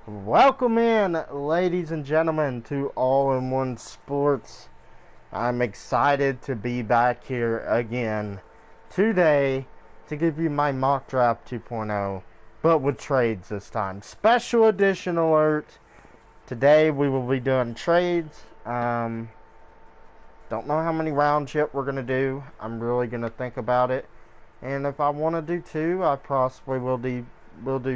Welcome in, ladies and gentlemen, to All-in-One Sports. I'm excited to be back here again today to give you my mock draft 2.0, but with trades this time. Special edition alert. Today we will be doing trades. Don't know how many rounds yet we're going to do. I'm really going to think about it. And if I want to do two, I possibly will do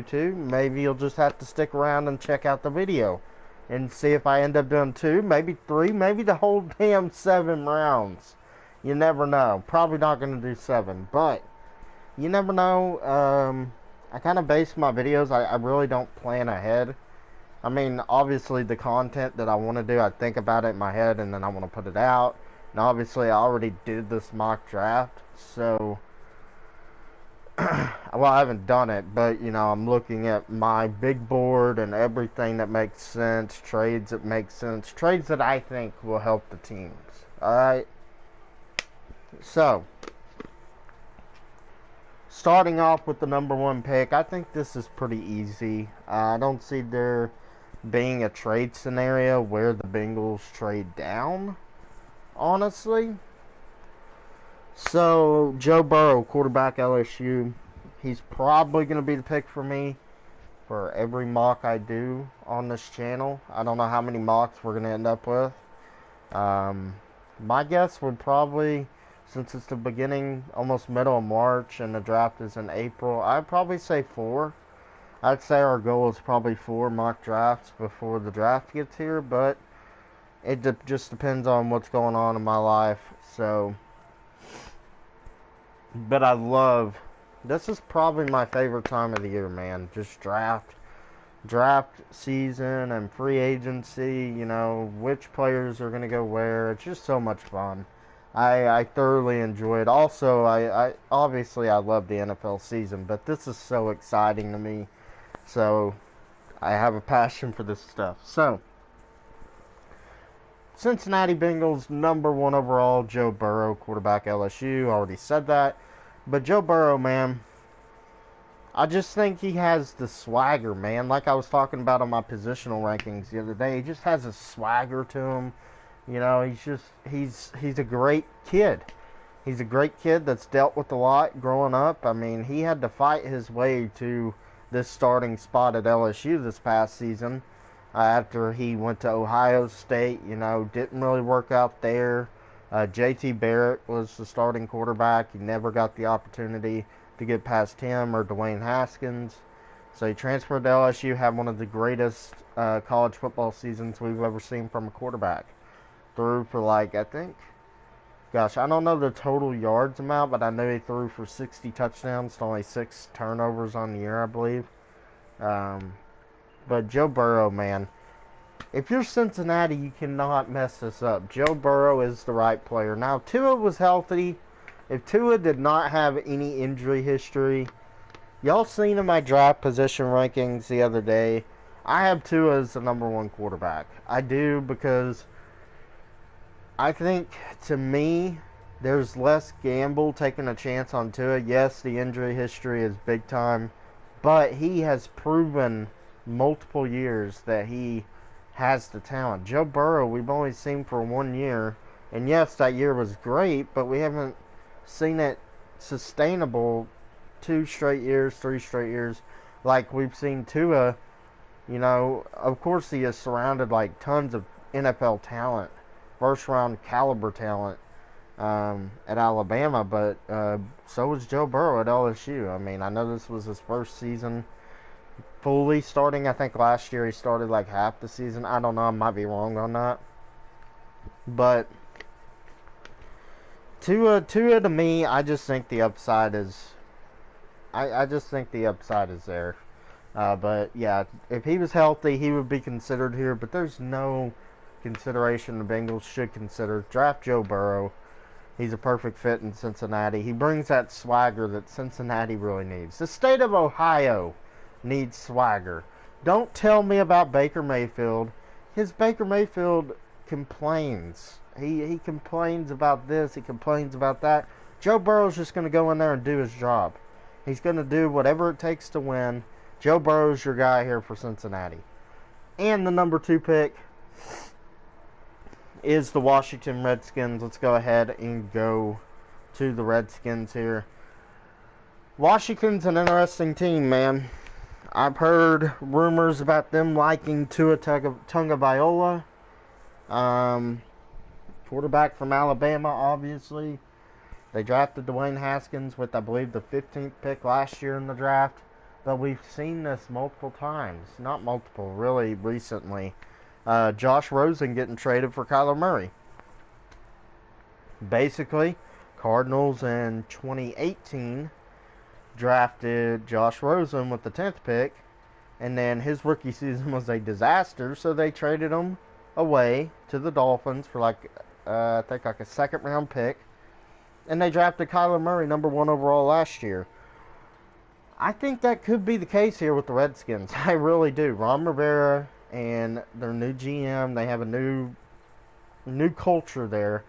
two. Maybe you'll just have to stick around and check out the video and see if I end up doing two, maybe three, maybe the whole damn 7 rounds. You never know. Probably not going to do 7, but you never know. I kind of base my videos. I really don't plan ahead. I mean, obviously the content that I want to do, I think about it in my head and then I want to put it out. And obviously I already did this mock draft, so well, I haven't done it, but you know, I'm looking at my big board and everything that makes sense, trades that make sense, trades that I think will help the teams. Alright, so starting off with the number 1 pick, I think this is pretty easy. I don't see there being a trade scenario where the Bengals trade down, honestly. So, Joe Burrow, quarterback LSU, he's probably going to be the pick for me for every mock I do on this channel. I don't know how many mocks we're going to end up with. My guess would probably, since it's the beginning, almost middle of March, and the draft is in April, I'd probably say 4. I'd say our goal is probably 4 mock drafts before the draft gets here, but it just depends on what's going on in my life, so... But I love, this is probably my favorite time of the year, man. Just draft season and free agency, you know, which players are going to go where. It's just so much fun. I thoroughly enjoy it. Also, I obviously I love the NFL season, but this is so exciting to me. So, I have a passion for this stuff. So, Cincinnati Bengals, number 1 overall, Joe Burrow, quarterback LSU. Already said that. But Joe Burrow, man, I just think he has the swagger, man. Like I was talking about on my positional rankings the other day, he just has a swagger to him. You know, he's a great kid. He's a great kid that's dealt with a lot growing up. I mean, he had to fight his way to this starting spot at LSU this past season. After he went to Ohio State, you know, didn't really work out there. J.T. Barrett was the starting quarterback. He never got the opportunity to get past him or Dwayne Haskins. So he transferred to LSU, had one of the greatest college football seasons we've ever seen from a quarterback. Threw for like, I think, gosh, I don't know the total yards amount, but I know he threw for 60 touchdowns to only 6 turnovers on the year, I believe. But Joe Burrow, man, if you're Cincinnati, you cannot mess this up. Joe Burrow is the right player. Now, if Tua was healthy, if Tua did not have any injury history, y'all seen in my draft position rankings the other day, I have Tua as the number 1 quarterback. I do, because I think, to me, there's less gamble taking a chance on Tua. Yes, the injury history is big time, but he has proven multiple years that he has the talent. Joe Burrow, we've only seen for 1 year, and yes, that year was great, but we haven't seen it sustainable 2 straight years, 3 straight years, like we've seen Tua. You know, of course he is surrounded like tons of NFL talent, first round caliber talent at Alabama, but so was Joe Burrow at LSU. I mean, I know this was his first season fully starting. I think last year he started like half the season. I don't know. I might be wrong on that. But Tua to me, I just think the upside is. I just think the upside is there. But yeah, if he was healthy, he would be considered here. But there's no consideration the Bengals should consider. Draft Joe Burrow. He's a perfect fit in Cincinnati. He brings that swagger that Cincinnati really needs. The state of Ohio needs swagger. Don't tell me about Baker Mayfield, because Baker Mayfield complains. He complains about this, he complains about that. Joe Burrow's just going to go in there and do his job. He's going to do whatever it takes to win. Joe Burrow's your guy here for Cincinnati. And the number 2 pick is the Washington Redskins. Let's go ahead and go to the Redskins here. Washington's an interesting team, man. I've heard rumors about them liking Tua Tagovailoa, quarterback from Alabama, obviously. They drafted Dwayne Haskins with, I believe, the 15th pick last year in the draft. But we've seen this multiple times. Not multiple, really recently. Josh Rosen getting traded for Kyler Murray. Basically, Cardinals in 2018 drafted Josh Rosen with the 10th pick, and then his rookie season was a disaster, so they traded him away to the Dolphins for I think a second round pick, and they drafted Kyler Murray number 1 overall last year. I think that could be the case here with the Redskins. I really do. Ron Rivera and their new GM, they have a new culture there.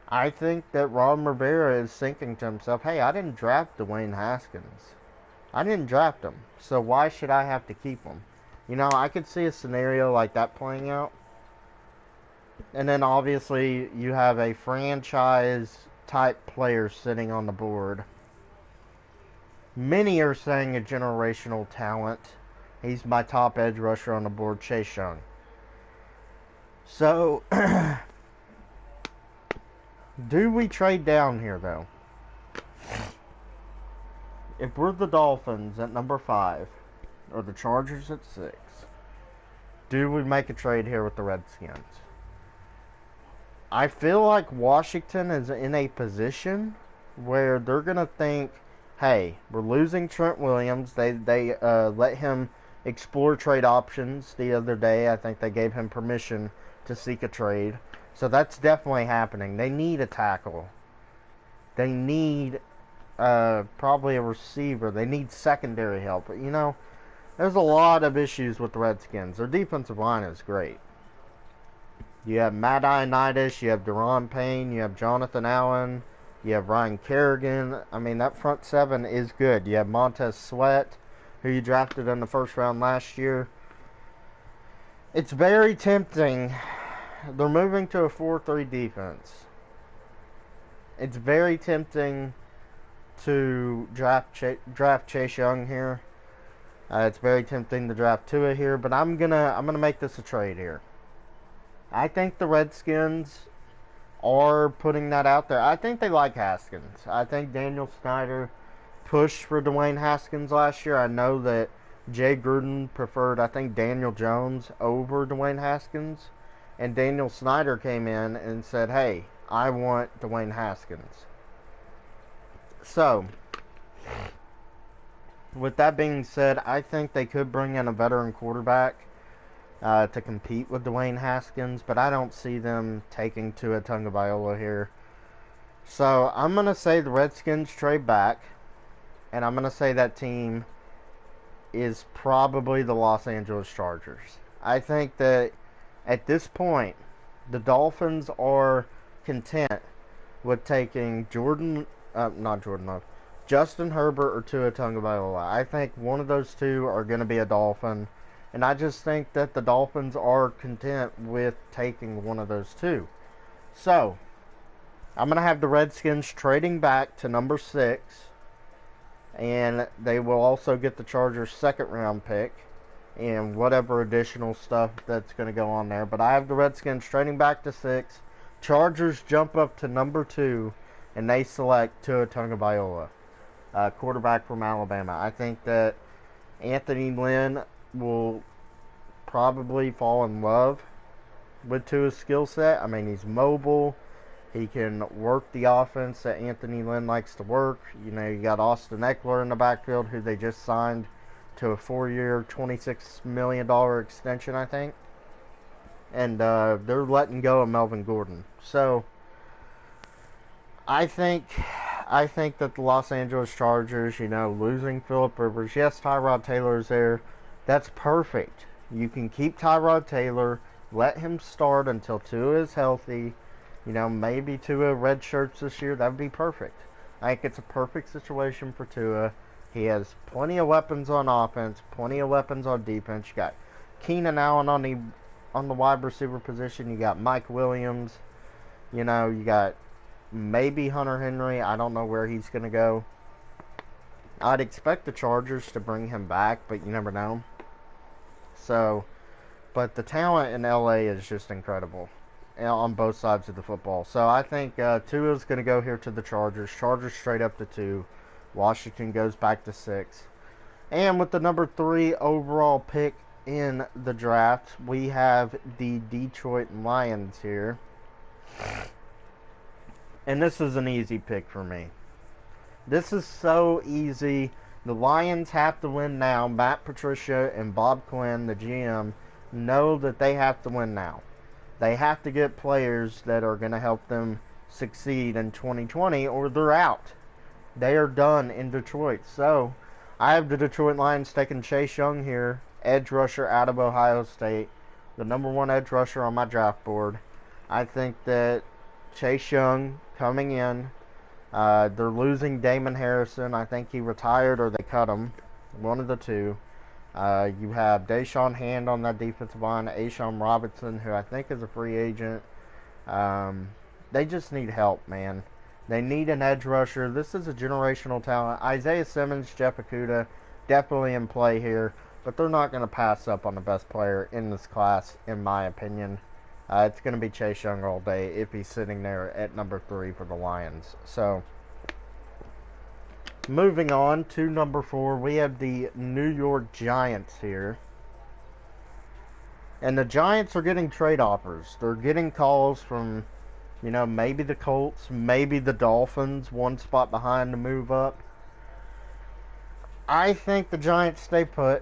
I think that Ron Rivera is thinking to himself, hey, I didn't draft Dwayne Haskins. I didn't draft him, so why should I have to keep him? You know, I could see a scenario like that playing out. And then obviously you have a franchise-type player sitting on the board. Many are saying a generational talent. He's my top edge rusher on the board, Chase Young. So, do we trade down here, though? If we're the Dolphins at number 5, or the Chargers at 6, do we make a trade here with the Redskins? I feel like Washington is in a position where they're going to think, hey, we're losing Trent Williams. They let him explore trade options the other day. I think they gave him permission to seek a trade. So that's definitely happening. They need a tackle. They need probably a receiver. They need secondary help. But, you know, there's a lot of issues with the Redskins. Their defensive line is great. You have Matt Ioannidis, you have Daron Payne, you have Jonathan Allen, you have Ryan Kerrigan. I mean, that front 7 is good. You have Montez Sweat, who you drafted in the first round last year. It's very tempting. They're moving to a 4-3 defense. It's very tempting to draft Chase Young here. It's very tempting to draft Tua here, but I'm gonna make this a trade here. I think the Redskins are putting that out there. I think they like Haskins. I think Daniel Snyder pushed for Dwayne Haskins last year. I know that Jay Gruden preferred, I think, Daniel Jones over Dwayne Haskins. And Daniel Snyder came in and said, hey, I want Dwayne Haskins. So, with that being said, I think they could bring in a veteran quarterback to compete with Dwayne Haskins, but I don't see them taking Tua Tagovailoa here. So, I'm going to say the Redskins trade back, and I'm going to say that team is probably the Los Angeles Chargers. I think that at this point, the Dolphins are content with taking Justin Herbert or Tua Tagovailoa. I think one of those two are going to be a Dolphin, and I just think that the Dolphins are content with taking one of those two. So, I'm going to have the Redskins trading back to number 6, and they will also get the Chargers' second round pick and whatever additional stuff that's going to go on there. But I have the Redskins trading back to 6. Chargers jump up to number 2, and they select Tua Tagovailoa, quarterback from Alabama. I think that Anthony Lynn will probably fall in love with Tua's skill set. I mean, he's mobile. He can work the offense that Anthony Lynn likes to work. You know, you got Austin Eckler in the backfield, who they just signed to a 4-year, $26 million extension, I think. And they're letting go of Melvin Gordon. So, I think that the Los Angeles Chargers, you know, losing Phillip Rivers, yes, Tyrod Taylor is there. That's perfect. You can keep Tyrod Taylor, let him start until Tua is healthy. You know, maybe Tua red shirts this year. That would be perfect. I think it's a perfect situation for Tua. He has plenty of weapons on offense, plenty of weapons on defense. You got Keenan Allen on the wide receiver position. You got Mike Williams. You know, you got maybe Hunter Henry. I don't know where he's going to go. I'd expect the Chargers to bring him back, but you never know. So, but the talent in LA is just incredible on both sides of the football. So I think Tua's going to go here to the Chargers. Chargers straight up to 2. Washington goes back to 6. And with the number 3 overall pick in the draft, we have the Detroit Lions here. And this is an easy pick for me. This is so easy. The Lions have to win now. Matt Patricia and Bob Quinn, the GM, know that they have to win now. They have to get players that are going to help them succeed in 2020 or they're out. They are done in Detroit. So, I have the Detroit Lions taking Chase Young here, edge rusher out of Ohio State, the number 1 edge rusher on my draft board. I think that Chase Young coming in, they're losing Damon Harrison. I think he retired or they cut him. One of the two. You have Deshaun Hand on that defensive line, Ashawn Robinson, who I think is a free agent. They just need help, man. They need an edge rusher. This is a generational talent. Isaiah Simmons, Jeff Okudah, definitely in play here. But they're not going to pass up on the best player in this class, in my opinion. It's going to be Chase Young all day if he's sitting there at number 3 for the Lions. So, moving on to number 4, we have the New York Giants here. And the Giants are getting trade offers. They're getting calls from, you know, maybe the Colts, maybe the Dolphins, one spot behind to move up. I think the Giants stay put.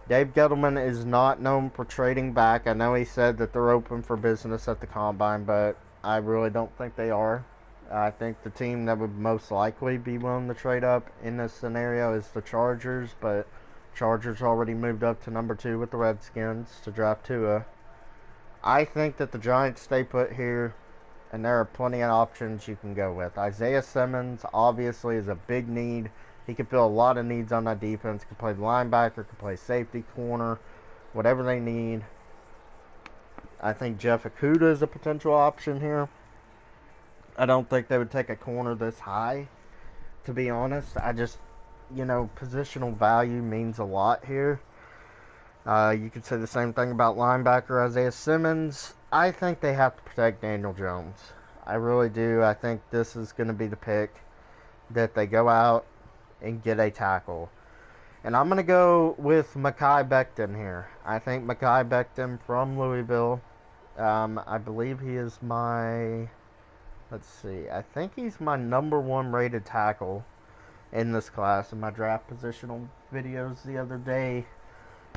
Dave Gettleman is not known for trading back. I know he said that they're open for business at the Combine, but I really don't think they are. I think the team that would most likely be willing to trade up in this scenario is the Chargers, but Chargers already moved up to number 2 with the Redskins to draft Tua. I think that the Giants stay put here, and there are plenty of options you can go with. Isaiah Simmons obviously is a big need. He can fill a lot of needs on that defense. Can play linebacker, can play safety, corner, whatever they need. I think Jeff Okudah is a potential option here. I don't think they would take a corner this high, to be honest. I just, you know, positional value means a lot here. You could say the same thing about linebacker Isaiah Simmons. I think they have to protect Daniel Jones. I really do. I think this is going to be the pick that they go out and get a tackle. And I'm going to go with Mekhi Becton here. I think Mekhi Becton from Louisville. I believe he is my... Let's see. I think he's my number 1 rated tackle in this class in my draft positional videos the other day.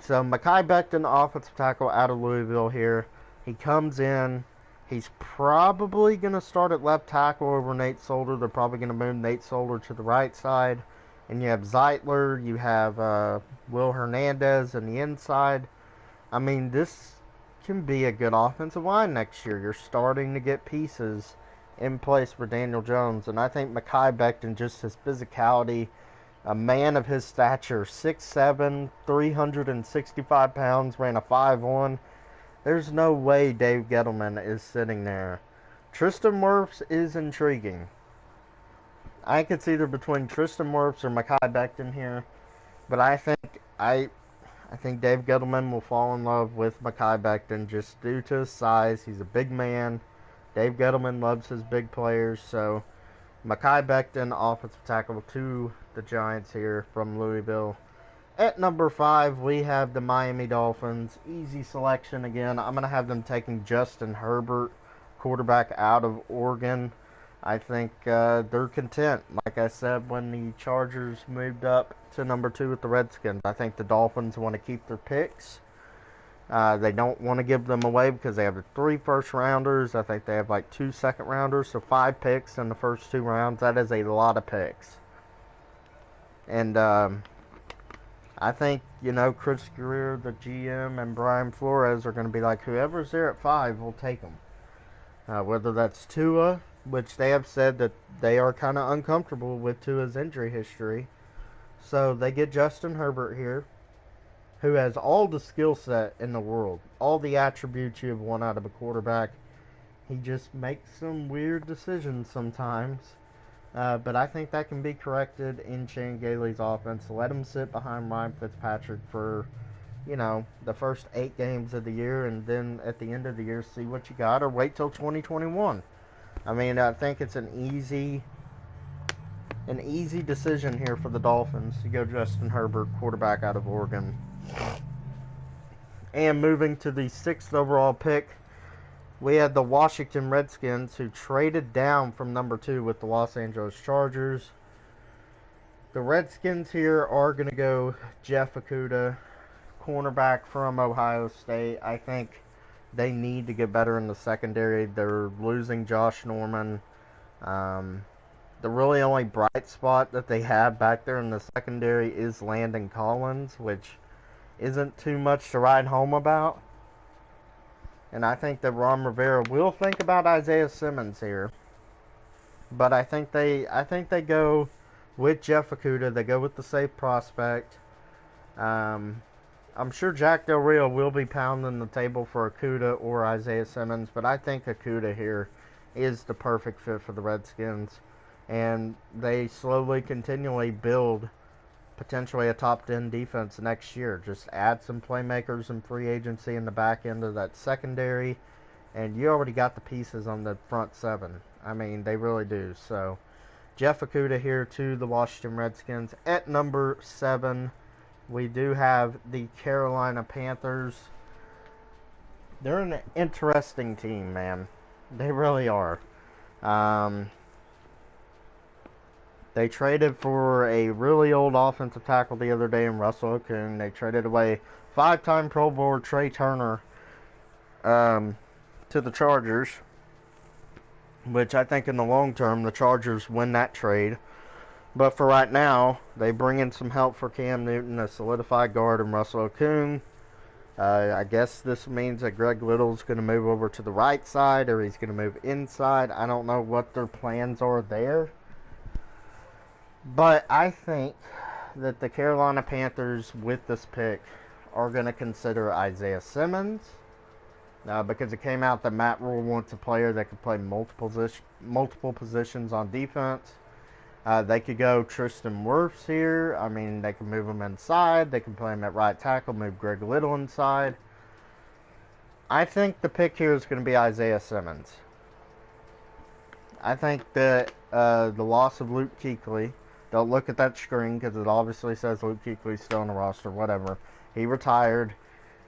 So Mekhi Becton, offensive tackle out of Louisville here. He comes in. He's probably going to start at left tackle over Nate Solder. They're probably going to move Nate Solder to the right side. And you have Zeitler. You have Will Hernandez on the inside. I mean, this can be a good offensive line next year. You're starting to get pieces in place for Daniel Jones. And I think Mekhi Becton, just his physicality, a man of his stature, 6'7", 365 pounds, ran a 5'1". There's no way Dave Gettleman is sitting there. Tristan Wirfs is intriguing. I could see either between Tristan Wirfs or Mekhi Becton here. But I think Dave Gettleman will fall in love with Mekhi Becton just due to his size. He's a big man. Dave Gettleman loves his big players. So Mekhi Becton, offensive tackle to the Giants here from Louisville. At number 5, we have the Miami Dolphins. Easy selection again. I'm going to have them taking Justin Herbert, quarterback out of Oregon. I think they're content. Like I said, when the Chargers moved up to number 2 with the Redskins, I think the Dolphins want to keep their picks. They don't want to give them away because they have 3 first-rounders. I think they have like 2 second-rounders, so 5 picks in the first 2 rounds. That is a lot of picks. And I think, you know, Chris Greer, the GM, and Brian Flores are going to be like, whoever's there at 5, we'll take them. Whether that's Tua, which they have said that they are kind of uncomfortable with Tua's injury history. So they get Justin Herbert here. who has all the skill set in the world, all the attributes you have want out of a quarterback. He just makes some weird decisions sometimes. But I think that can be corrected in Chan Gailey's offense. Let him sit behind Ryan Fitzpatrick for, the first 8 games of the year, and then at the end of the year, see what you got, or wait till 2021. I mean, I think it's an easy decision here for the Dolphins to go Justin Herbert, quarterback out of Oregon. And moving to the 6th overall pick, we had the Washington Redskins, who traded down from number 2 with the Los Angeles Chargers. The Redskins here are going to go Jeff Okudah, cornerback from Ohio State. I think they need to get better in the secondary. They're losing Josh Norman. The really only bright spot that they have back there in the secondary is Landon Collins, which isn't too much to write home about. And I think that Ron Rivera will think about Isaiah Simmons here. But I think they go with Jeff Okudah. They go with the safe prospect. I'm sure Jack Del Rio will be pounding the table for Okudah or Isaiah Simmons, but I think Okudah here is the perfect fit for the Redskins. And they slowly, continually build potentially a top 10 defense next year. Just add some playmakers and free agency in the back end of that secondary, and you already got the pieces on the front 7. I mean, they really do. So, Jeff Okudah here to the Washington Redskins. At number 7, we do have the Carolina Panthers. They're an interesting team, man. They really are. They traded for a really old offensive tackle the other day in Russell Okung. They traded away 5-time Pro Bowler Trey Turner to the Chargers, which I think in the long term the Chargers win that trade. But for right now, they bring in some help for Cam Newton, a solidified guard in Russell Okung. I guess this means that Greg Little's going to move over to the right side, or he's going to move inside. I don't know what their plans are there. But I think that the Carolina Panthers, with this pick, are going to consider Isaiah Simmons. Because it came out that Matt Rule wants a player that could play multiple positions on defense. They could go Tristan Wirfs here. I mean, they can move him inside. They can play him at right tackle, move Greg Little inside. I think the pick here is going to be Isaiah Simmons. I think that the loss of Luke Kuechly, don't look at that screen because it obviously says Luke Kuechly's still on the roster, whatever. He retired.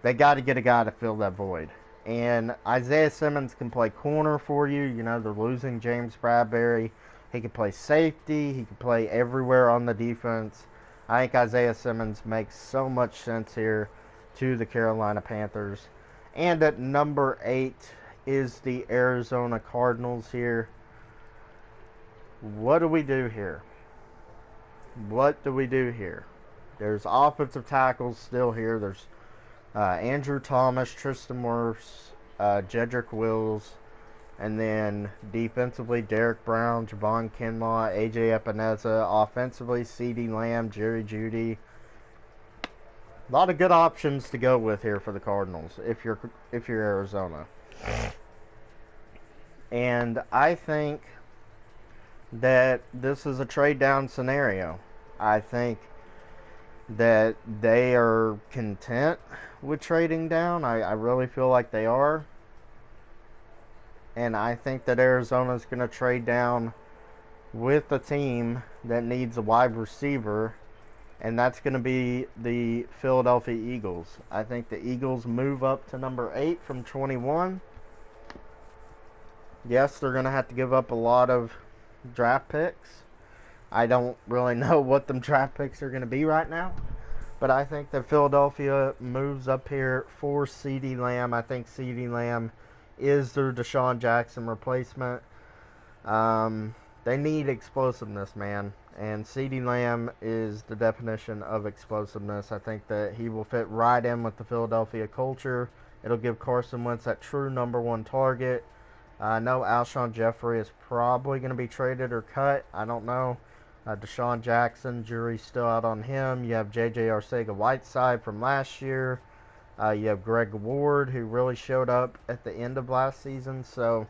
They got to get a guy to fill that void. And Isaiah Simmons can play corner for you. You know, they're losing James Bradbury. He can play safety. He can play everywhere on the defense. I think Isaiah Simmons makes so much sense here to the Carolina Panthers. And at number 8 is the Arizona Cardinals here. What do we do here? What do we do here? There's offensive tackles still here. There's Andrew Thomas, Tristan Wirfs, Jedrick Wills, and then defensively Derek Brown, Javon Kinlaw, AJ Epineza. Offensively, CeeDee Lamb, Jerry Jeudy. A lot of good options to go with here for the Cardinals if you're Arizona. And I think that this is a trade down scenario. I think that they are content with trading down. I really feel like they are. And I think that Arizona is going to trade down with a team that needs a wide receiver, and that's going to be the Philadelphia Eagles. I think the Eagles move up to number 8 from 21. Yes, they're going to have to give up a lot of draft picks. I don't really know what them draft picks are going to be right now. But I think that Philadelphia moves up here for CeeDee Lamb. I think CeeDee Lamb is their Deshaun Jackson replacement. They need explosiveness, man. And CeeDee Lamb is the definition of explosiveness. I think that he will fit right in with the Philadelphia culture. It'll give Carson Wentz that true number 1 target. I know Alshon Jeffrey is probably going to be traded or cut. I don't know. Deshaun Jackson, jury's still out on him. You have J.J. Arcega-Whiteside from last year. You have Greg Ward, who really showed up at the end of last season. So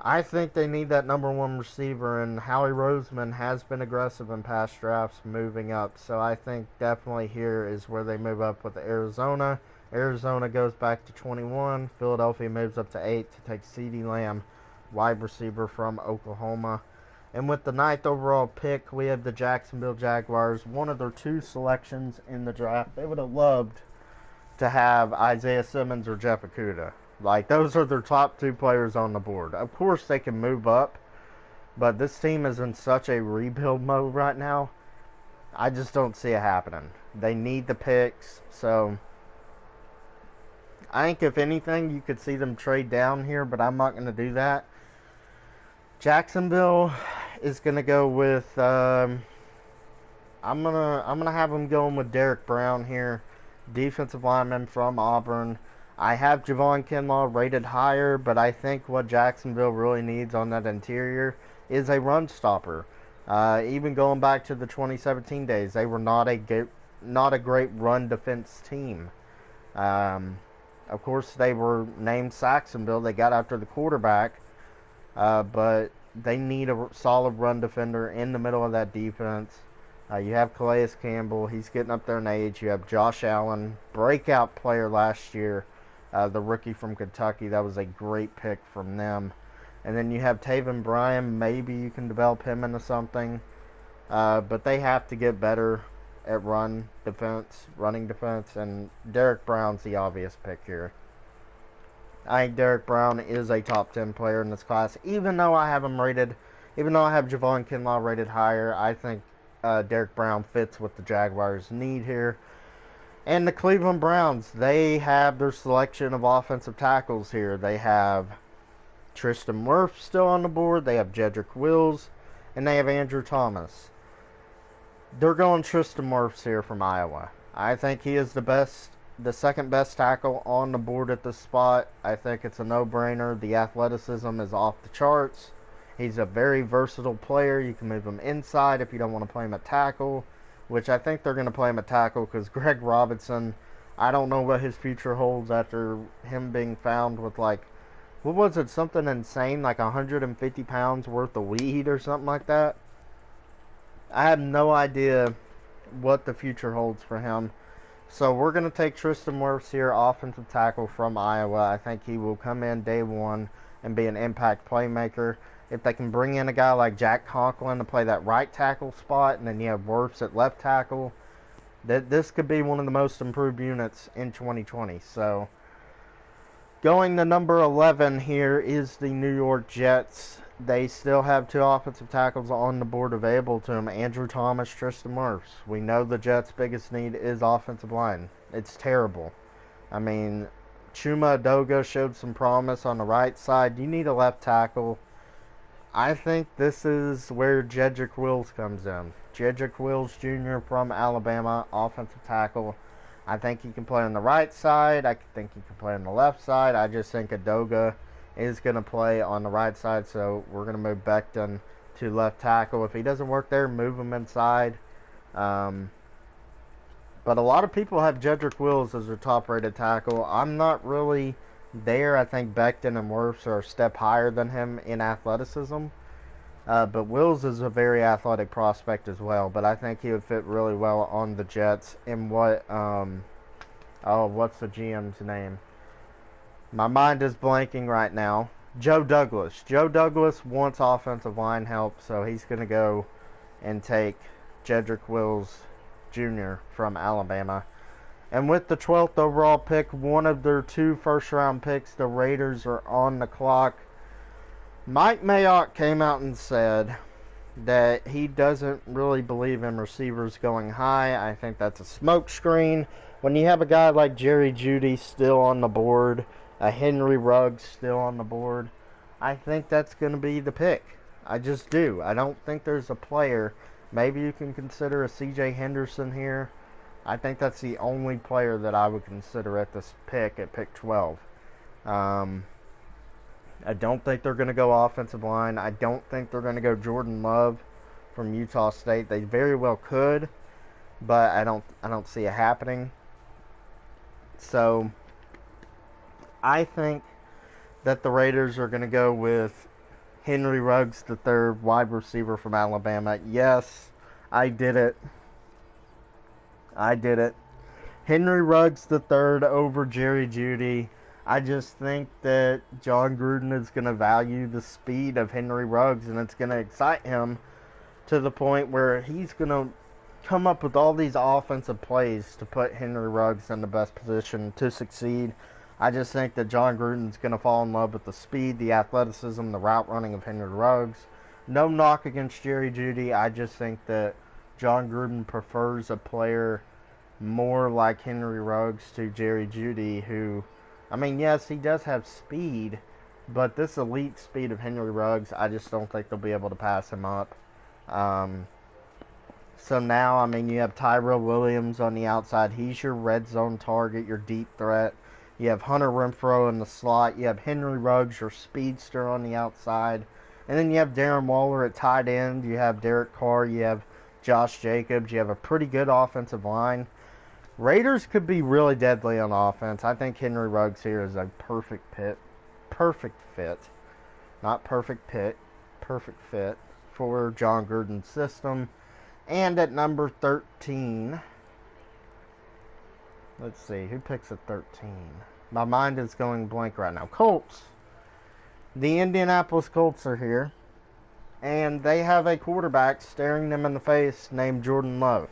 I think they need that number one receiver, and Howie Roseman has been aggressive in past drafts moving up. So I think definitely here is where they move up with Arizona. Arizona goes back to 21. Philadelphia moves up to 8 to take CeeDee Lamb, wide receiver from Oklahoma. And with the 9th overall pick, we have the Jacksonville Jaguars. One of their 2 selections in the draft. They would have loved to have Isaiah Simmons or Jeff Okudah. Like, those are their top 2 players on the board. Of course, they can move up, but this team is in such a rebuild mode right now. I just don't see it happening. They need the picks, so I think if anything, you could see them trade down here, but I'm not going to do that. Jacksonville is going to go with I'm gonna have them going with Derek Brown here, defensive lineman from Auburn. I have Javon Kinlaw rated higher, but I think what Jacksonville really needs on that interior is a run stopper. Even going back to the 2017 days, they were not a great run defense team. Of course, they were named Saxonville. They got after the quarterback, but they need a solid run defender in the middle of that defense. You have Calais Campbell. He's getting up there in age. You have Josh Allen, breakout player last year, the rookie from Kentucky. That was a great pick from them. And then you have Taven Bryan. Maybe you can develop him into something. But they have to get better at running defense. And Derek Brown's the obvious pick here. I think Derek Brown is a top 10 player in this class. Even though I have Javon Kinlaw rated higher, I think Derek Brown fits what the Jaguars need here. And the Cleveland Browns, they have their selection of offensive tackles here. They have Tristan Wirfs still on the board. They have Jedrick Wills. And they have Andrew Thomas. They're going Tristan Wirfs here from Iowa. I think he is the second best tackle on the board at this spot. I think it's a no-brainer. The athleticism is off the charts. He's a very versatile player. You can move him inside if you don't want to play him at tackle, which I think they're going to play him at tackle because Greg Robinson, I don't know what his future holds after him being found with something insane, like 150 pounds worth of weed or something like that. I have no idea what the future holds for him. So we're going to take Tristan Wirfs here, offensive tackle from Iowa. I think he will come in day one and be an impact playmaker. If they can bring in a guy like Jack Conklin to play that right tackle spot, and then you have Wirfs at left tackle, this could be one of the most improved units in 2020. So going to number 11 here is the New York Jets. They still have 2 offensive tackles on the board available to them. Andrew Thomas, Tristan Wirfs. We know the Jets' biggest need is offensive line. It's terrible. I mean, Chuma Edoga showed some promise on the right side. You need a left tackle. I think this is where Jedrick Wills comes in. Jedrick Wills Jr. from Alabama, offensive tackle. I think he can play on the right side. I think he can play on the left side. I just think Edoga is going to play on the right side, so we're going to move Becton to left tackle. If he doesn't work there, move him inside. But a lot of people have Jedrick Wills as their top-rated tackle. I'm not really there. I think Becton and Wirfs are a step higher than him in athleticism. But Wills is a very athletic prospect as well. But I think he would fit really well on the Jets. And what's the GM's name? My mind is blanking right now. Joe Douglas. Joe Douglas wants offensive line help, so he's going to go and take Jedrick Wills Jr. from Alabama. And with the 12th overall pick, one of their 2 first-round picks, the Raiders are on the clock. Mike Mayock came out and said that he doesn't really believe in receivers going high. I think that's a smokescreen. When you have a guy like Jerry Jeudy still on the board, a Henry Ruggs still on the board, I think that's going to be the pick. I just do. I don't think there's a player. Maybe you can consider a C.J. Henderson here. I think that's the only player that I would consider at this pick, at pick 12. I don't think they're going to go offensive line. I don't think they're going to go Jordan Love from Utah State. They very well could, but I don't see it happening. So I think that the Raiders are going to go with Henry Ruggs III, wide receiver from Alabama. Yes, I did it. Henry Ruggs III over Jerry Jeudy. I just think that Jon Gruden is going to value the speed of Henry Ruggs, and it's going to excite him to the point where he's going to come up with all these offensive plays to put Henry Ruggs in the best position to succeed. I just think that Jon Gruden's going to fall in love with the speed, the athleticism, the route running of Henry Ruggs. No knock against Jerry Jeudy. I just think that Jon Gruden prefers a player more like Henry Ruggs to Jerry Jeudy, who, I mean, yes, he does have speed, but this elite speed of Henry Ruggs, I just don't think they'll be able to pass him up. So now, I mean, you have Tyrell Williams on the outside. He's your red zone target, your deep threat. You have Hunter Renfrow in the slot. You have Henry Ruggs, your speedster, on the outside. And then you have Darren Waller at tight end. You have Derek Carr. You have Josh Jacobs. You have a pretty good offensive line. Raiders could be really deadly on offense. I think Henry Ruggs here is a perfect fit. Not perfect pit. Perfect fit for Jon Gruden's system. And at number 13, let's see, who picks at 13? My mind is going blank right now. Colts. The Indianapolis Colts are here. And they have a quarterback staring them in the face named Jordan Love.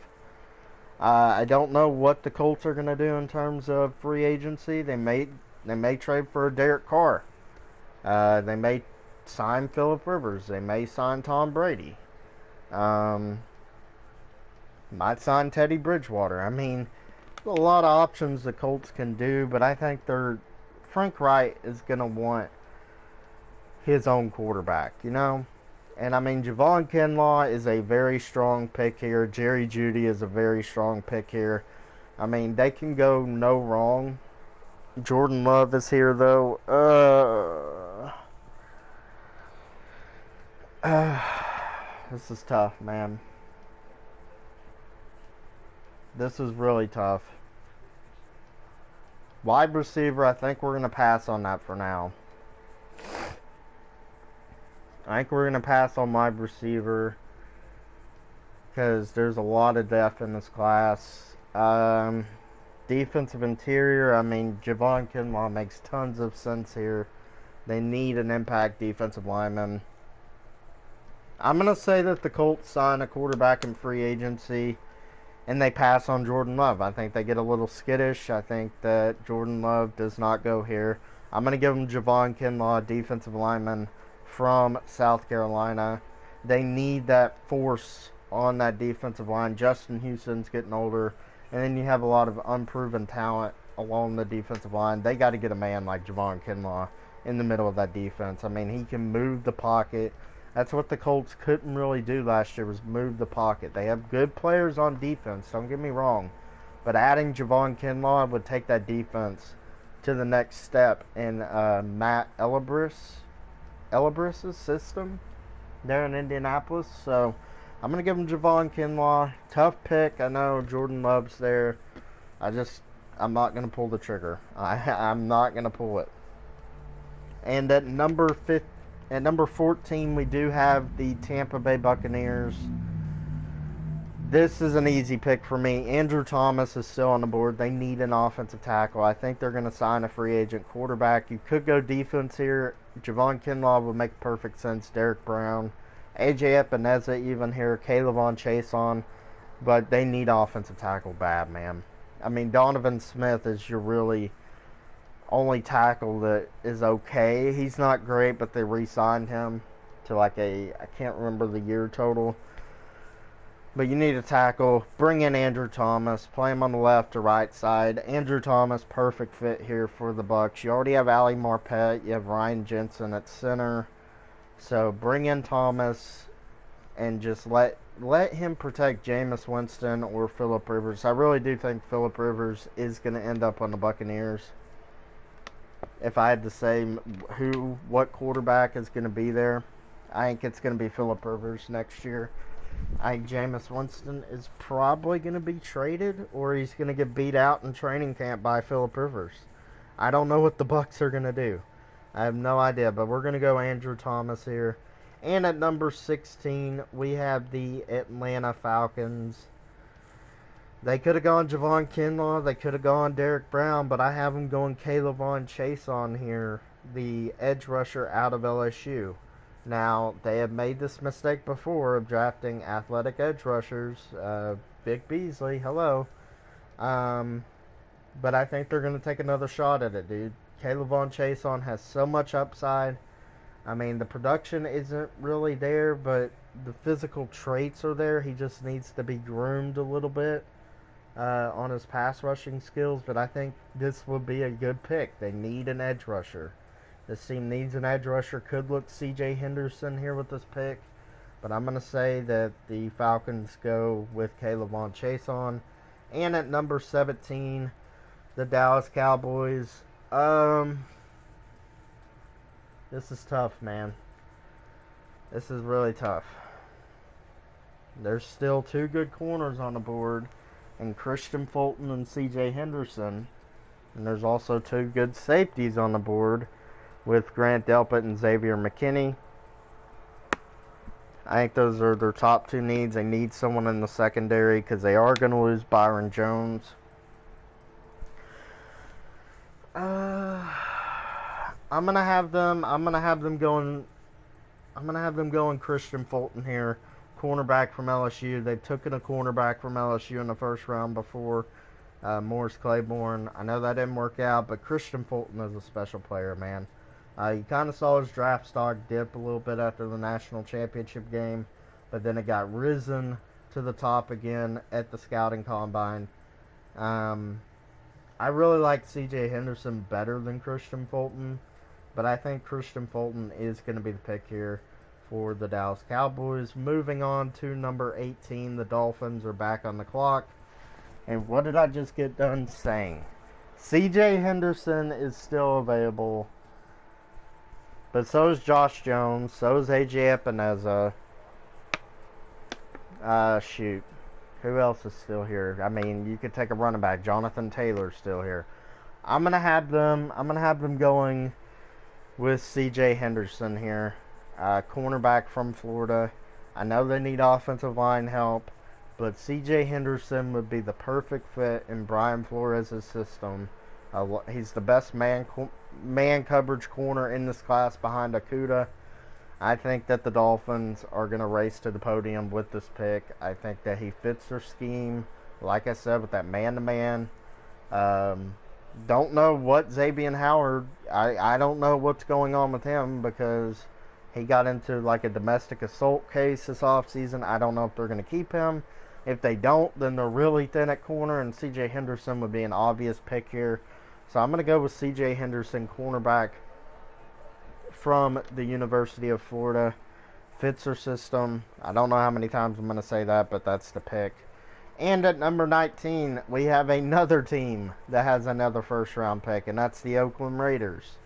I don't know what the Colts are going to do in terms of free agency. They may trade for Derek Carr. They may sign Phillip Rivers. They may sign Tom Brady. Might sign Teddy Bridgewater. I mean, a lot of options the Colts can do, but I think Frank Reich is going to want his own quarterback, you know? And I mean, Javon Kinlaw is a very strong pick here. Jerry Jeudy is a very strong pick here. I mean, they can go no wrong. Jordan Love is here, though. This is tough, man. This is really tough. Wide receiver, I think we're going to pass on that for now. I think we're going to pass on wide receiver because there's a lot of depth in this class. Defensive interior, I mean, Javon Kinlaw makes tons of sense here. They need an impact defensive lineman. I'm going to say that the Colts sign a quarterback in free agency and they pass on Jordan Love. I think they get a little skittish. I think that Jordan Love does not go here. I'm going to give them Javon Kinlaw, defensive lineman from South Carolina. They need that force on that defensive line. Justin Houston's getting older, and then you have a lot of unproven talent along the defensive line. They got to get a man like Javon Kinlaw in the middle of that defense. I mean, he can move the pocket. That's what the Colts couldn't really do last year, was move the pocket. They have good players on defense, don't get me wrong, but adding Javon Kinlaw would take that defense to the next step in Matt Elibris' system there in Indianapolis. So I'm going to give him Javon Kinlaw. Tough pick. I know Jordan Love's there. I'm not going to pull the trigger. I'm not going to pull it. And at number 14, we do have the Tampa Bay Buccaneers. This is an easy pick for me. Andrew Thomas is still on the board. They need an offensive tackle. I think they're going to sign a free agent quarterback. You could go defense here. Javon Kinlaw would make perfect sense. Derek Brown. AJ Epineza even here. Kayvon Chaisson. But they need offensive tackle bad, man. I mean, Donovan Smith is your really only tackle that is okay. He's not great, but they re-signed him to I can't remember the year total. But you need a tackle. Bring in Andrew Thomas. Play him on the left or right side. Andrew Thomas, perfect fit here for the Bucs. You already have Ali Marpet. You have Ryan Jensen at center. So bring in Thomas and just let him protect Jameis Winston or Phillip Rivers. I really do think Phillip Rivers is going to end up on the Buccaneers. If I had to say what quarterback is going to be there, I think it's going to be Phillip Rivers next year. I think Jameis Winston is probably going to be traded, or he's going to get beat out in training camp by Phillip Rivers. I don't know what the Bucs are going to do. I have no idea, but we're going to go Andrew Thomas here. And at number 16, we have the Atlanta Falcons. They could have gone Javon Kinlaw. They could have gone Derek Brown, but I have them going K'Lavon Chaisson here, the edge rusher out of LSU. Now, they have made this mistake before of drafting athletic edge rushers. Vic Beasley, hello. But I think they're going to take another shot at it, dude. K'Lavon Chaisson has so much upside. I mean, the production isn't really there, but the physical traits are there. He just needs to be groomed a little bit on his pass rushing skills. But I think this would be a good pick. They need an edge rusher. This team needs an edge rusher. Could look C.J. Henderson here with this pick. But I'm going to say that the Falcons go with K'Lavon Chaisson. And at number 17, the Dallas Cowboys. This is tough, man. This is really tough. There's still two good corners on the board, and Christian Fulton and C.J. Henderson. And there's also two good safeties on the board with Grant Delpit and Xavier McKinney. I think those are their top two needs. They need someone in the secondary because they are going to lose Byron Jones. I'm gonna have them going Christian Fulton here, cornerback from LSU. They've taken a cornerback from LSU in the first round before, Morris Claiborne. I know that didn't work out, but Christian Fulton is a special player, man. You kind of saw his draft stock dip a little bit after the national championship game, but then it got risen to the top again at the scouting combine. I really like C.J. Henderson better than Christian Fulton, but I think Christian Fulton is going to be the pick here for the Dallas Cowboys. Moving on to number 18, the Dolphins are back on the clock. And what did I just get done saying? C.J. Henderson is still available, but so is Josh Jones, so is A.J. Epineza. Shoot. Who else is still here? I mean, you could take a running back. Jonathan Taylor's still here. I'm gonna have them going with C.J. Henderson here, cornerback from Florida. I know they need offensive line help, but C.J. Henderson would be the perfect fit in Brian Flores' system. He's the best man coverage corner in this class behind Okudah. I think that the Dolphins are going to race to the podium with this pick. I think that he fits their scheme, like I said, with that man-to-man. Don't know what Xavier Howard, I don't know what's going on with him because he got into like a domestic assault case this offseason. I don't know if they're going to keep him. If they don't, then they're really thin at corner, and C.J. Henderson would be an obvious pick here. So I'm going to go with C.J. Henderson, cornerback from the University of Florida. Fits their system. I don't know how many times I'm going to say that, but that's the pick. And at number 19, we have another team that has another first-round pick, and that's the Oakland Raiders.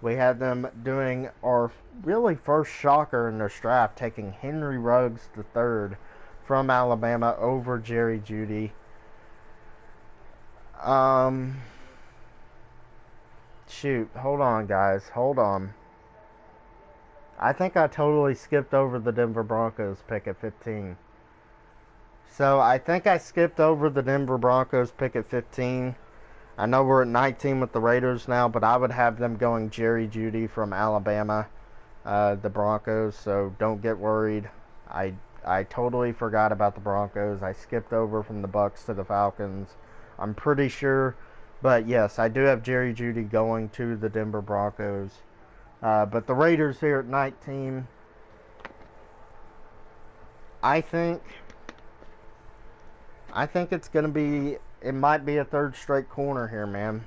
We had them doing our really first shocker in their draft, taking Henry Ruggs III from Alabama over Jerry Jeudy. Shoot, hold on, guys. Hold on. I think I totally skipped over the Denver Broncos pick at 15. So I think I skipped over the Denver Broncos pick at 15. I know we're at 19 with the Raiders now, but I would have them going Jerry Jeudy from Alabama, the Broncos. So don't get worried. I totally forgot about the Broncos. I skipped over from the Bucs to the Falcons. I'm pretty sure. But yes, I do have Jerry Jeudy going to the Denver Broncos. But the Raiders here at 19, I think it's going to be, it might be a third straight corner here, man.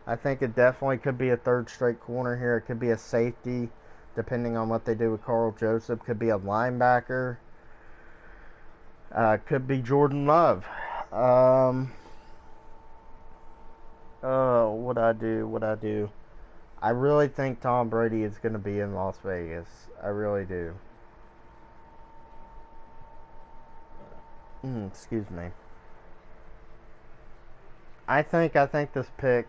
I think it definitely could be a third straight corner here. It could be a safety, depending on what they do with Carl Joseph. Could be a linebacker. Could be Jordan Love. What I do? I really think Tom Brady is going to be in Las Vegas. I really do. Excuse me. I think this pick.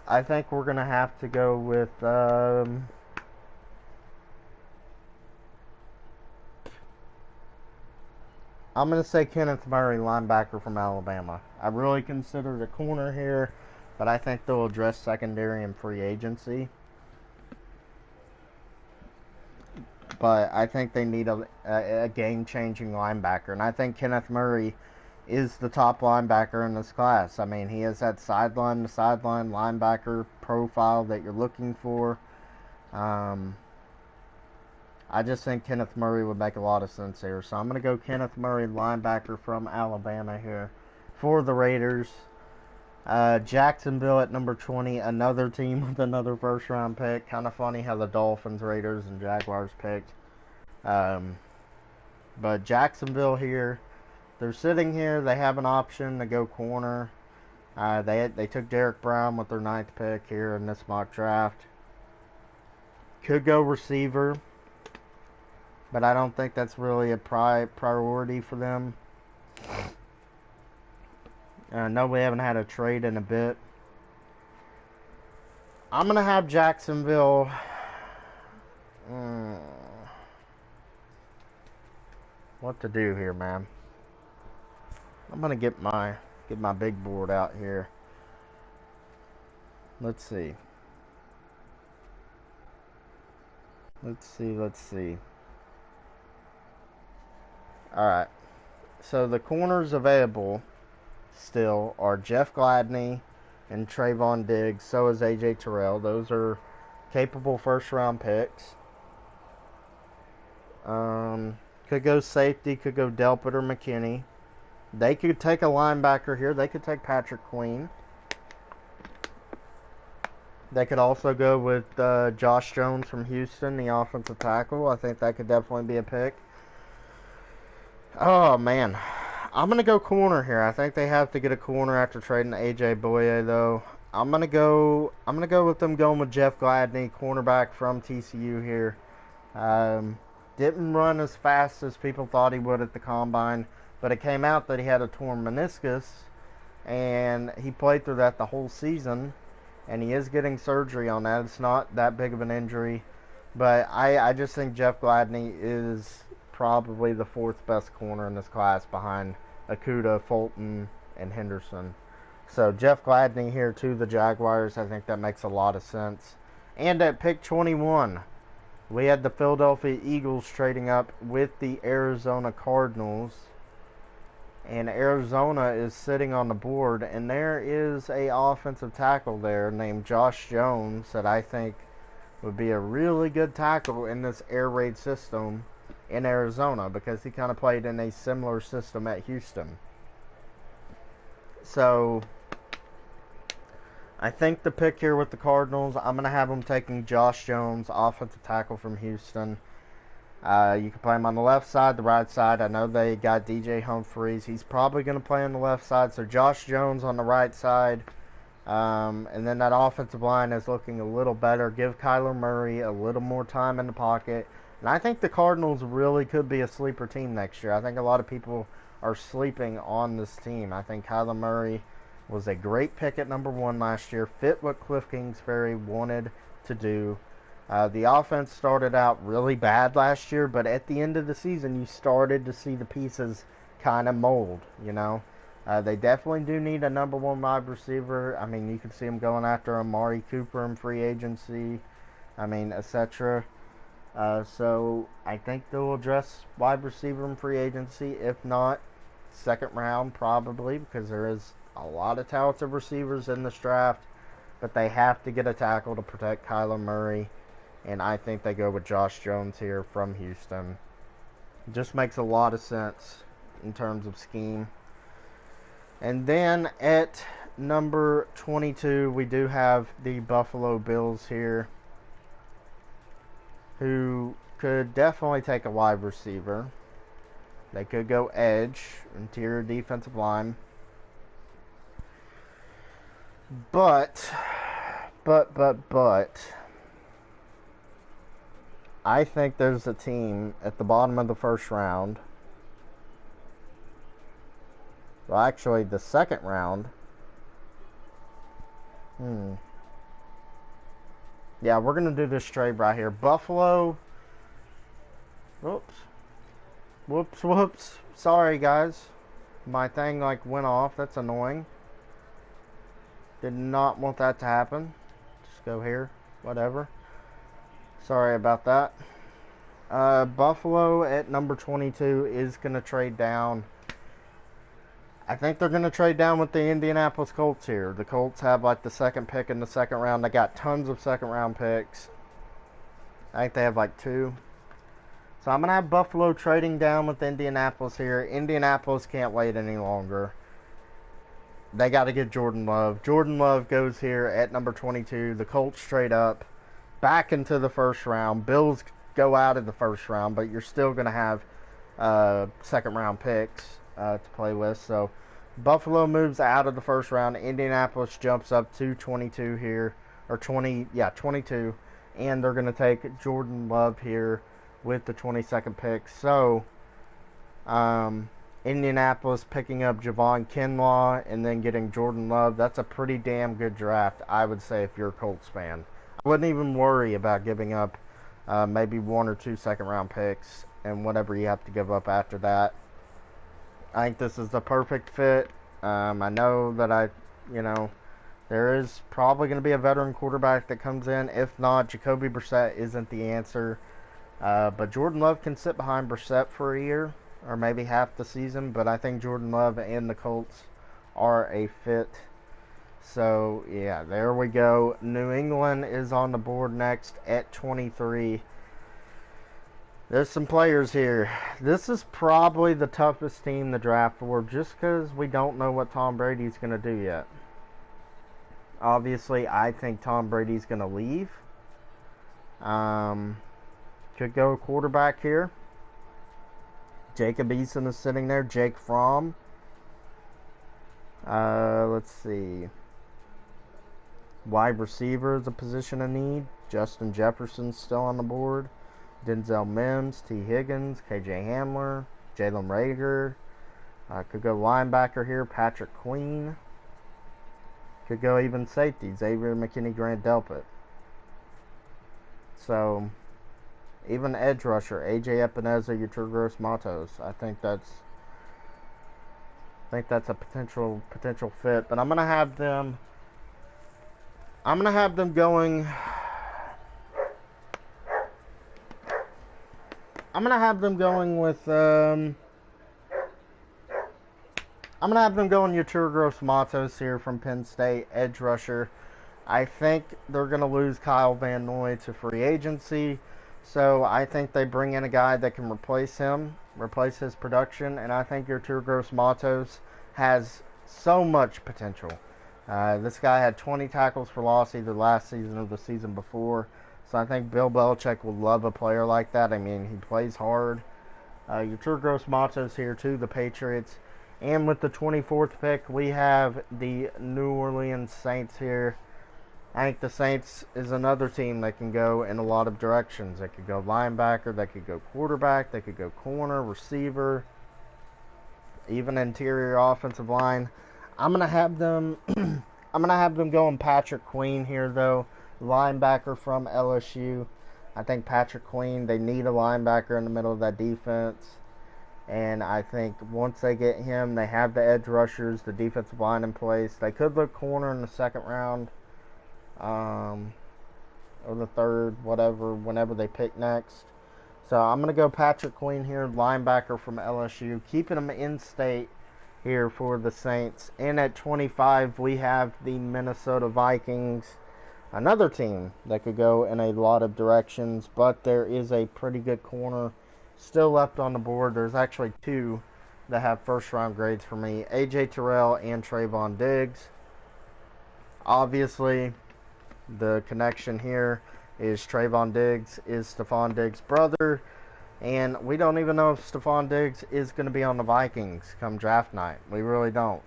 I think we're gonna have to go with. I'm gonna say Kenneth Murray, linebacker from Alabama. I really considered a corner here, but I think they'll address secondary and free agency. But I think they need a game-changing linebacker, and I think Kenneth Murray is the top linebacker in this class. I mean, he has that sideline-to-sideline linebacker profile that you're looking for. I just think Kenneth Murray would make a lot of sense here. So I'm going to go Kenneth Murray, linebacker from Alabama here for the Raiders. Jacksonville at number 20, another team with another first-round pick. Kind of funny how the Dolphins, Raiders, and Jaguars picked. But Jacksonville here, they're sitting here. They have an option to go corner. They took Derek Brown with their 9th pick here in this mock draft. Could go receiver, but I don't think that's really a priority for them. No, we haven't had a trade in a bit. I'm going to have Jacksonville. What to do here, man? I'm going to get my big board out here. Let's see. Let's see. Alright. So the corners available still are Jeff Gladney and Trayvon Diggs. So is A.J. Terrell. Those are capable first-round picks. Could go safety. Could go Delpit or McKinney. They could take a linebacker here. They could take Patrick Queen. They could also go with Josh Jones from Houston, the offensive tackle. I think that could definitely be a pick. Oh, man. I'm going to go corner here. I think they have to get a corner after trading A.J. Boye, though. I'm going to go with them going with Jeff Gladney, cornerback from TCU here. Didn't run as fast as people thought he would at the combine, but it came out that he had a torn meniscus, and he played through that the whole season. And he is getting surgery on that. It's not that big of an injury. But I just think Jeff Gladney is probably the 4th best corner in this class behind Okudah, Fulton, and Henderson. So Jeff Gladney here to the Jaguars. I think that makes a lot of sense. And at pick 21, we had the Philadelphia Eagles trading up with the Arizona Cardinals. And Arizona is sitting on the board, and there is a offensive tackle there named Josh Jones that I think would be a really good tackle in this air raid system in Arizona, because he kind of played in a similar system at Houston. So I think the pick here with the Cardinals, I'm going to have them taking Josh Jones, offensive tackle from Houston. You can play him on the left side, the right side. I know they got DJ Humphries. He's probably going to play on the left side. So Josh Jones on the right side. And then that offensive line is looking a little better. Give Kyler Murray a little more time in the pocket. And I think the Cardinals really could be a sleeper team next year. I think a lot of people are sleeping on this team. I think Kyler Murray was a great pick at number 1 last year. Fit what Cliff Kingsbury wanted to do. The offense started out really bad last year, but at the end of the season, you started to see the pieces kind of mold, you know. They definitely do need a number 1 wide receiver. I mean, you can see them going after Amari Cooper in free agency, etc. So I think they'll address wide receiver in free agency. If not, 2nd round probably, because there is a lot of talented receivers in this draft. But they have to get a tackle to protect Kyler Murray. And I think they go with Josh Jones here from Houston. It just makes a lot of sense in terms of scheme. And then at number 22, we do have the Buffalo Bills here, who could definitely take a wide receiver. They could go edge, interior defensive line. But I think there's a team at the bottom of the first round. Well, actually, the second round. Yeah, we're going to do this trade right here. Buffalo. Whoops. Whoops. Sorry, guys. My thing, like, went off. That's annoying. Did not want that to happen. Just go here. Whatever. Sorry about that. Buffalo at number 22 is going to trade down. I think they're going to trade down with the Indianapolis Colts here. The Colts have like the second pick in the second round. They got tons of second round picks. I think they have like 2. So I'm going to have Buffalo trading down with Indianapolis here. Indianapolis can't wait any longer. They got to get Jordan Love. Jordan Love goes here at number 22. The Colts trade up back into the first round. Bills go out of the first round, but you're still going to have second round picks to play with. So Buffalo moves out of the first round. Indianapolis jumps up to 22 here, or 22, and they're going to take Jordan Love here with the 22nd pick. So Indianapolis picking up Javon Kinlaw and then getting Jordan Love. That's a pretty damn good draft, I would say, if you're a Colts fan. I wouldn't even worry about giving up maybe 1 or 2 second-round picks and whatever you have to give up after that. I think this is the perfect fit. I know that there is probably going to be a veteran quarterback that comes in. If not, Jacoby Brissett isn't the answer. But Jordan Love can sit behind Brissett for a year or maybe half the season. But I think Jordan Love and the Colts are a fit. So, yeah, there we go. New England is on the board next at 23. There's some players here. This is probably the toughest team to draft for just because we don't know what Tom Brady's going to do yet. Obviously, I think Tom Brady's going to leave. Could go quarterback here. Jacob Eason is sitting there. Jake Fromm. Let's see. Wide receiver is a position of need. Justin Jefferson's still on the board. Denzel Mims, T. Higgins, KJ Hamler, Jalen Reagor. Could go linebacker here. Patrick Queen. Could go even safety. Xavier McKinney, Grant Delpit. So, even edge rusher, AJ Epineza, Yetur Gross-Matos. I think that's a potential fit. But I'm gonna have them going. I'm gonna have them going with. I'm gonna have them going Yetur Gross-Matos here from Penn State, edge rusher. I think they're gonna lose Kyle Van Noy to free agency, so I think they bring in a guy that can replace him, replace his production, and I think Yetur Gross-Matos has so much potential. This guy had 20 tackles for loss either last season or the season before. So I think Bill Belichick will love a player like that. I mean, he plays hard. Yetur Gross-Matos here too, the Patriots. And with the 24th pick, we have the New Orleans Saints here. I think the Saints is another team that can go in a lot of directions. They could go linebacker, they could go quarterback, they could go corner, receiver, even interior offensive line. I'm gonna have them going Patrick Queen here though. Linebacker from LSU. I think Patrick Queen, they need a linebacker in the middle of that defense. And I think once they get him, they have the edge rushers, the defensive line in place. They could look corner in the second round. Or the third, whenever they pick next. So I'm going to go Patrick Queen here, linebacker from LSU. Keeping him in state here for the Saints. And at 25, we have the Minnesota Vikings. Another team that could go in a lot of directions, but there is a pretty good corner still left on the board. There's actually 2 that have first-round grades for me. A.J. Terrell and Trayvon Diggs. Obviously, the connection here is Trayvon Diggs is Stephon Diggs' brother, and we don't even know if Stephon Diggs is going to be on the Vikings come draft night. We really don't.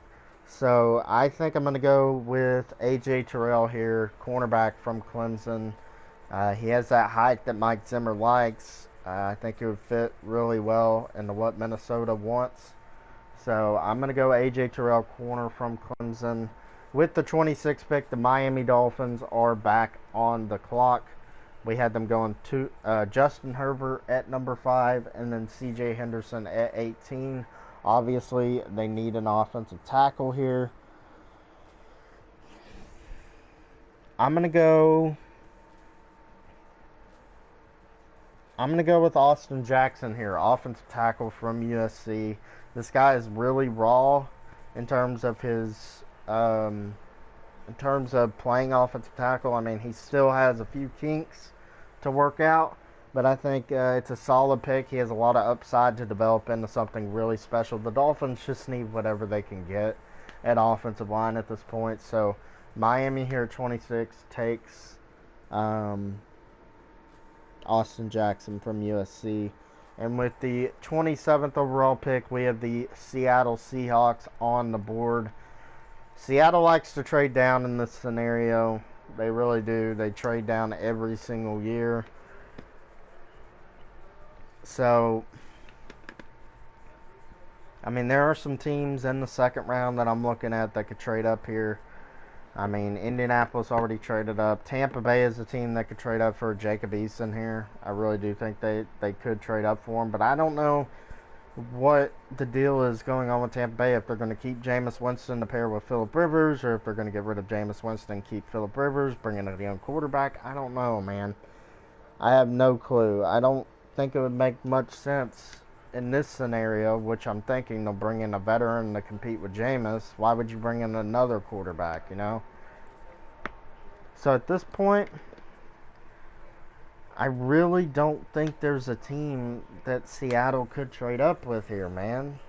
So I think I'm going to go with A.J. Terrell here, cornerback from Clemson. He has that height that Mike Zimmer likes. I think he would fit really well into what Minnesota wants. So I'm going to go A.J. Terrell, corner from Clemson. With the 26th pick, the Miami Dolphins are back on the clock. We had them going to Justin Herbert at number 5 and then C.J. Henderson at 18. Obviously, they need an offensive tackle here. I'm going to go with Austin Jackson here, offensive tackle from USC. This guy is really raw in terms of his playing offensive tackle. I mean, he still has a few kinks to work out, but I think it's a solid pick. He has a lot of upside to develop into something really special. The Dolphins just need whatever they can get at offensive line at this point. So Miami here at 26 takes Austin Jackson from USC. And with the 27th overall pick, we have the Seattle Seahawks on the board. Seattle likes to trade down in this scenario. They really do. They trade down every single year. So, I mean, there are some teams in the second round that I'm looking at that could trade up here. I mean, Indianapolis already traded up. Tampa Bay is a team that could trade up for Jacob Eason here. I really do think they could trade up for him. But I don't know what the deal is going on with Tampa Bay. If they're going to keep Jameis Winston to pair with Phillip Rivers, or if they're going to get rid of Jameis Winston and keep Phillip Rivers, bring in a young quarterback. I don't know, man. I have no clue. I don't think it would make much sense in this scenario, which I'm thinking they'll bring in a veteran to compete with Jameis. Why would you bring in another quarterback, you know? So at this point, I really don't think there's a team that Seattle could trade up with here, man.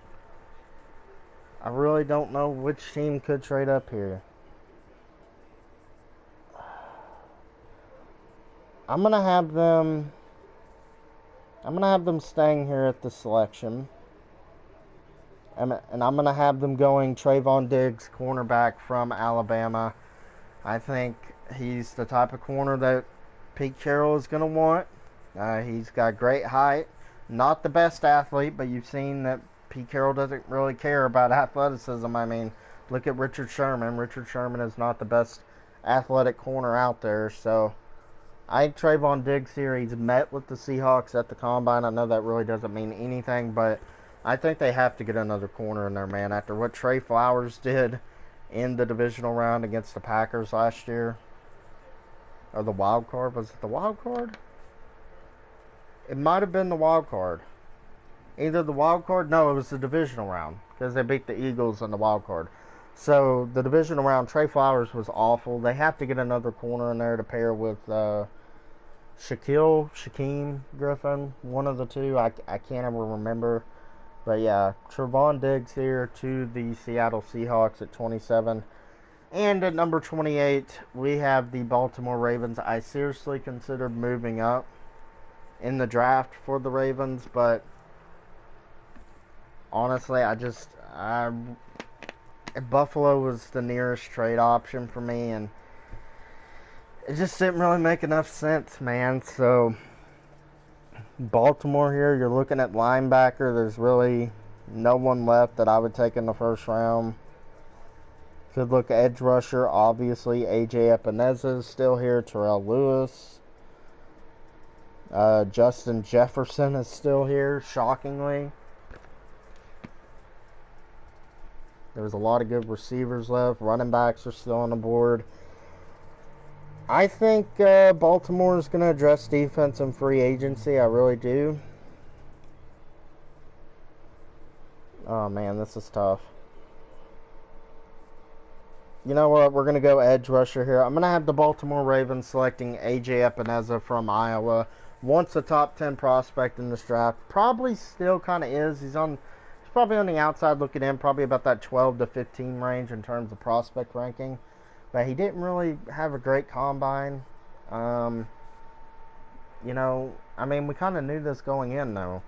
I really don't know which team could trade up here. I'm going to have them staying here at the selection. And I'm going to have them going Trayvon Diggs, cornerback from Alabama. I think he's the type of corner that Pete Carroll is going to want. He's got great height. Not the best athlete, but you've seen that Pete Carroll doesn't really care about athleticism. I mean, look at Richard Sherman. Richard Sherman is not the best athletic corner out there. So I think Trayvon Diggs here, he's met with the Seahawks at the Combine. I know that really doesn't mean anything, but I think they have to get another corner in there, man. After what Trey Flowers did in the divisional round against the Packers last year. Or the wild card. Was it the wild card? It might have been the wild card. Either the wild card. No, it was the divisional round. Because they beat the Eagles in the wild card. So, the divisional round, Trey Flowers was awful. They have to get another corner in there to pair with Shaquem Griffin. One of the two. I can't ever remember. But yeah, Trayvon Diggs here to the Seattle Seahawks at 27. And at number 28, we have the Baltimore Ravens. I seriously considered moving up in the draft for the Ravens, but honestly, Buffalo was the nearest trade option for me, and it just didn't really make enough sense, man. So, Baltimore here, you're looking at linebacker. There's really no one left that I would take in the first round. Could look at edge rusher. Obviously, A.J. Epineza is still here. Terrell Lewis. Justin Jefferson is still here, shockingly. There's a lot of good receivers left. Running backs are still on the board. I think Baltimore is going to address defense and free agency. I really do. Oh, man, this is tough. You know what? We're going to go edge rusher here. I'm going to have the Baltimore Ravens selecting A.J. Epineza from Iowa. Once a top 10 prospect in this draft. Probably still kind of is. He's probably on the outside looking in. Probably about that 12 to 15 range in terms of prospect ranking. But he didn't really have a great combine. You know, I mean, we kind of knew this going in, though.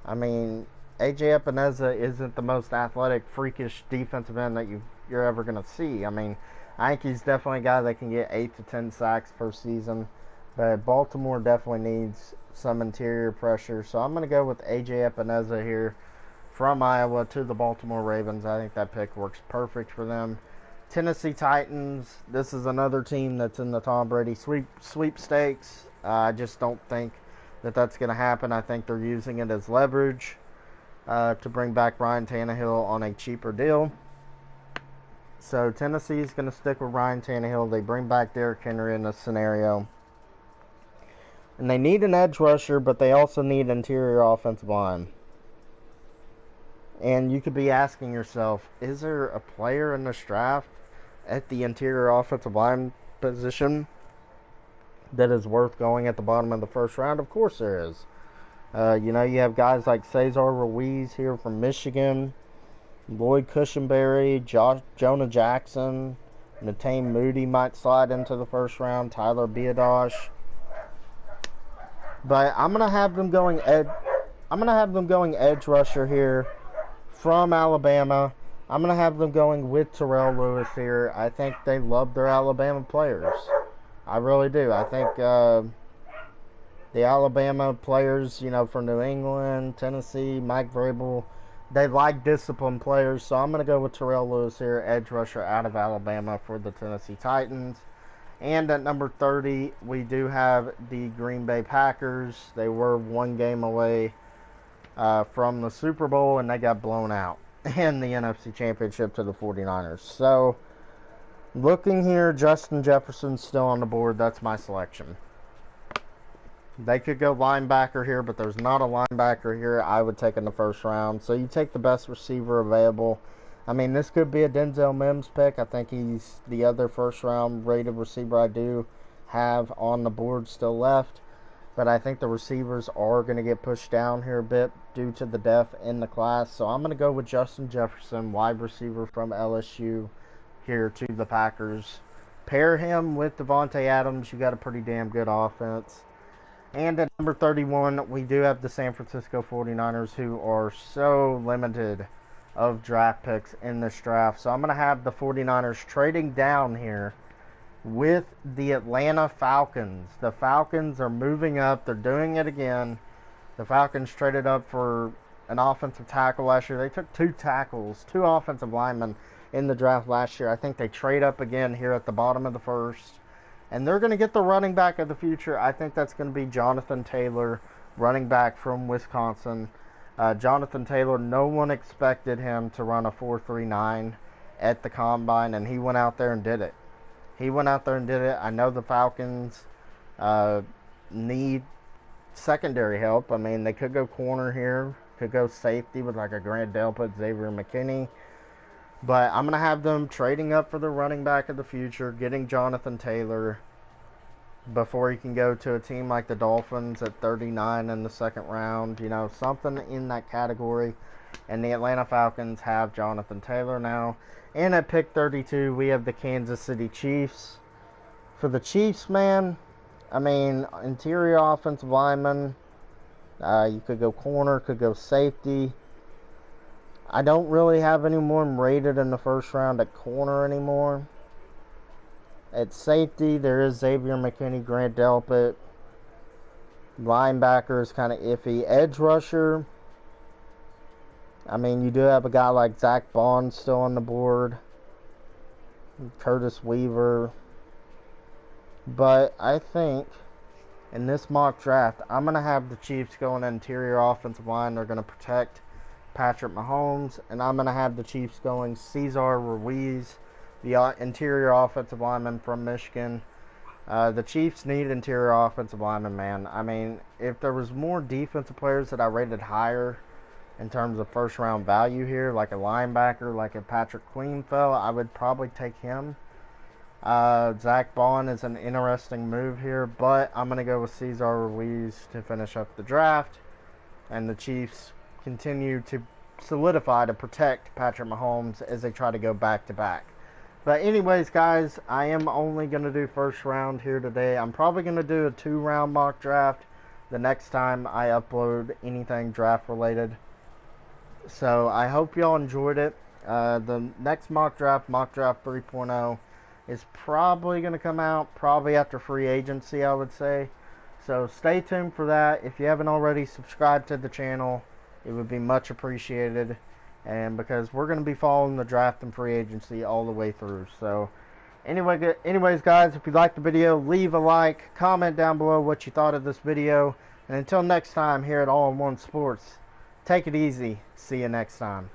I mean, A.J. Epineza isn't the most athletic, freakish defensive end that you're ever going to see. I mean, I think he's definitely a guy that can get 8 to 10 sacks per season. But Baltimore definitely needs some interior pressure. So I'm going to go with A.J. Epineza here from Iowa to the Baltimore Ravens. I think that pick works perfect for them. Tennessee Titans. This is another team that's in the Tom Brady sweepstakes. I just don't think that that's going to happen. I think they're using it as leverage to bring back Ryan Tannehill on a cheaper deal. So Tennessee is going to stick with Ryan Tannehill. They bring back Derrick Henry in this scenario. And they need an edge rusher, but they also need interior offensive line. And you could be asking yourself, is there a player in this draft at the interior offensive line position that is worth going at the bottom of the first round? Of course there is. You have guys like Cesar Ruiz here from Michigan, Lloyd Cushenberry, Jonah Jackson, Netane Moody might slide into the first round, Tyler Biadasz. But I'm gonna have them going edge rusher here from Alabama. I'm gonna have them going with Terrell Lewis here. I think they love their Alabama players. I really do. I think the Alabama players, from New England, Tennessee, Mike Vrabel, they like disciplined players. So I'm gonna go with Terrell Lewis here, edge rusher out of Alabama for the Tennessee Titans. And at number 30, we do have the Green Bay Packers. They were one game away from the Super Bowl, and they got blown out in the NFC Championship to the 49ers. So, looking here, Justin Jefferson's still on the board. That's my selection. They could go linebacker here, but there's not a linebacker here I would take in the first round. So, you take the best receiver available. I mean, this could be a Denzel Mims pick. I think he's the other first-round rated receiver I do have on the board still left. But I think the receivers are going to get pushed down here a bit due to the depth in the class. So I'm going to go with Justin Jefferson, wide receiver from LSU, here to the Packers. Pair him with Devontae Adams. You got a pretty damn good offense. And at number 31, we do have the San Francisco 49ers, who are so limited of draft picks in this draft. So I'm going to have the 49ers trading down here with the Atlanta Falcons. The Falcons are moving up. They're doing it again. The Falcons traded up for an offensive tackle last year. They took two offensive linemen in the draft last year. I think they trade up again here at the bottom of the first. And they're going to get the running back of the future. I think that's going to be Jonathan Taylor, running back from Wisconsin. Jonathan Taylor, no one expected him to run a 4.39 at the combine, and he went out there and did it. I know the Falcons need secondary help. I mean, they could go corner here, could go safety with like a Grant Delpit, Xavier McKinney. But I'm going to have them trading up for the running back of the future, getting Jonathan Taylor before he can go to a team like the Dolphins at 39 in the second round. Something in that category. And the Atlanta Falcons have Jonathan Taylor now. And at pick 32, we have the Kansas City Chiefs. For the Chiefs, man, I mean, interior offensive lineman. You could go corner, could go safety. I don't really have anyone rated in the first round at corner anymore. At safety, there is Xavier McKinney, Grant Delpit. Linebacker is kind of iffy. Edge rusher, I mean, you do have a guy like Zach Bond still on the board. Curtis Weaver. But I think in this mock draft, I'm going to have the Chiefs going interior offensive line. They're going to protect Patrick Mahomes. And I'm going to have the Chiefs going Cesar Ruiz, the interior offensive lineman from Michigan. The Chiefs need interior offensive linemen, man. I mean, if there was more defensive players that I rated higher in terms of first round value here, like a linebacker, like a Patrick Queen fell, I would probably take him. Zach Bond is an interesting move here, but I'm going to go with Cesar Ruiz to finish up the draft. And the Chiefs continue to solidify to protect Patrick Mahomes as they try to go back to back. But anyways, guys, I am only going to do first round here today. I'm probably going to do a 2-round mock draft the next time I upload anything draft related. So I hope y'all enjoyed it. The next mock draft 3.0, is probably going to come out probably after free agency, I would say. So stay tuned for that. If you haven't already subscribed to the channel, it would be much appreciated. And because we're going to be following the draft and free agency all the way through. So anyways, guys, if you liked the video, leave a like, comment down below what you thought of this video. And until next time here at All-in-One Sports, take it easy. See you next time.